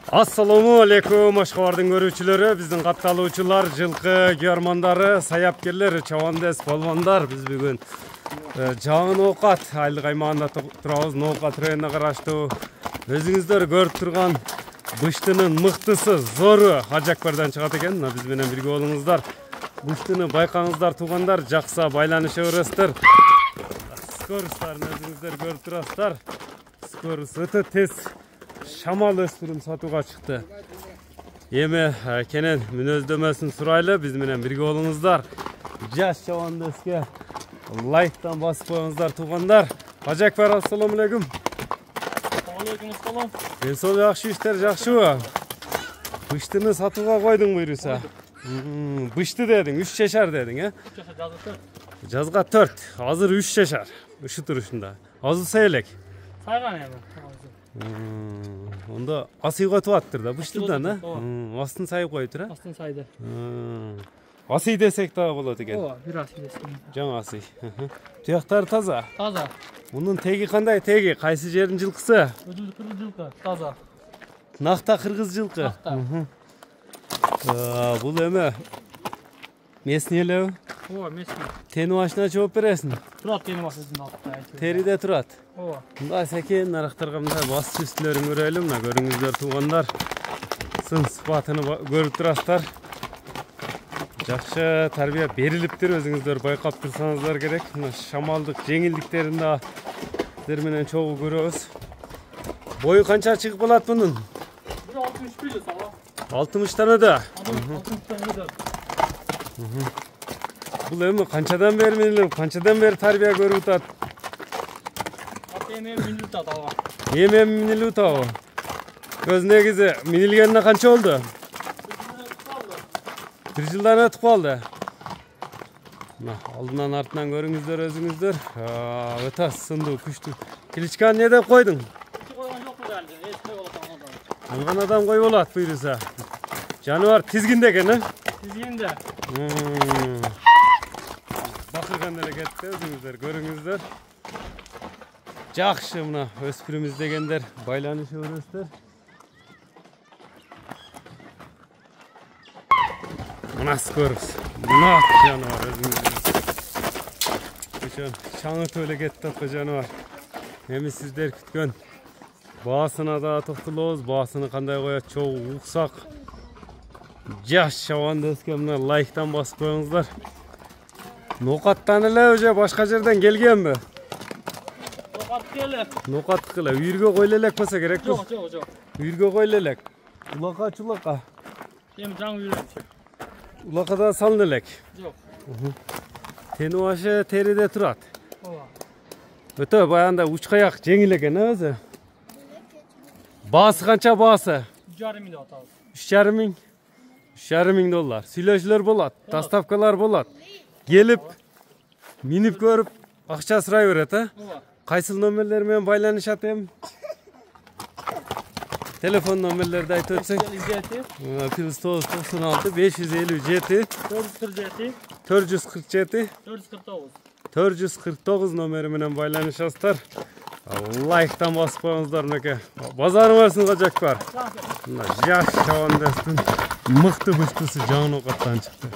Assalamu alaikum Ашқабардың көрүүчүлөрү, биздин катталуучулар, жылкы көрмандары, саяпкерлер, чабандес болмондар. Биз бүгүн жаңы Ноокат айылдык аймагында турабыз. Ноокат районуна караштуу өзүңүздөр көрүп турган быштынын мыктысы, зору Хажакбардан чыгат экен. Биз менен бирге болуңуздар. Быштыны байкаңыздар, туугандар, жакса байланыша бересиздер. Скорустарын өзүңүздөр көрүп турасыздар. Скорус өтө тез шамал өспүрүм сатууга чыкты. Эми кенен мүнөздөмөсүн сурайлы, биз менен бирге болуңуздар. Жаш чабандеске лайктан басып коюңуздар, туугандар. Хажакбар, ассаламу алейкум. Алейкум ассалам. Ден жакшы, иштер жакшыбы? Быштыны сатууга койдуң буйруса. Бышты дедиң, 3 жашар дедиң, э? Жазга 4, азыр 3 жашар. Ушу турушунда. Азырса элек. Сайган эми. Онда асыйга туаттыр да, быштыдан, э? Астын сайып коюптур, э? Астын сайды. Асый десек дагы болот экен. Ооба, бир асый десек. Жаңы асый. Туяктары таза. Таза. Мунун теги кандай теги? Кайсы жердин жылкысы? Кыргыз жылкы, таза. Накта кыргыз жылкы. Накта. Бул эме местный элеби? Ооба, местный. Тени башына жооп бересиң. Турат тени башына алып. Териде турат. Ооба. Мындай секен нарактарга мындай басып үстүлөрүн көрөлү. Мына көрүңүздөр туугандар. Сын сыпатыны көрүп турасыздар. Жакшы тарбия берилиптир, өзүңүздөр байкап турсаңыздар керек. Мына шамалдык жеңилдиктерин да сиздер менен чогуу көрөбүз. Бою канча чыгып калат мунун? 61 жыл сала. 60 да. 60 тонна. Бул эми канчадан бери минилип, канчадан бери тарбия көрүп атат? Эми минилип атабы. Эми минилип атабы? Көз негизи минилгенине канча болду? 1 жылдан өтүп калды. Мына алдынан артынан көрүңүздөр өзүңүздөр. Өтө сындуу, күчтүү. Кличканы не деп койдуң? Койгон жокпу дәлде. Эсме болот аңган. Аңган адам кой болот буйруса. Жаныбар тизгинде экен, э? Тизгинде. Бакырган эле кетти, өзүңүздөр көрүңүздөр. Жакшы, мына өспүрүмүз дегендер байланыша бересиздер. Мына скорус. Мына жаныбар өзүңүздөр. Ошон чаңытып эле кетти атка жаныбар. Эми сиздер күткөн баасына да токтолобуз. Баасыны кандай коет, чогуу уксак. Жаш чабандеске мына лайктан басып коюңуздар. Ноокаттан эле уже башка жерден келгенби? Ноокаттыкы эле. Ноокаттыкы эле. Үйүргө койло элек болсо керек. Жок. Үйүргө койло элек. Улака. Эми жаңы үйрөнчү. Улакада салын элек. Жок. Тени башы териде турат. Ооба. Өтө баягында учкаяк жеңил экен, өзү. Баасы канча баасы? 3,5 миң деп атабыз. 3,5 миң. 3,5 миң доллар. Сүйлөшүүлөр болот, доставкалар болот. Келип, минип көрүп, акча сурай берет, э? Ооба. Кайсыл номерлер менен байланышат эми? Телефон номерлерди айтып өтсөң. +996 557 447 449 номери менен байланышасыздар. Лайктан басып коюңуздар мынакей. Базарың барсын Хажакбар. Мына жаш чабандестин мыкты быштысы жаңы Ноокаттан чыкты.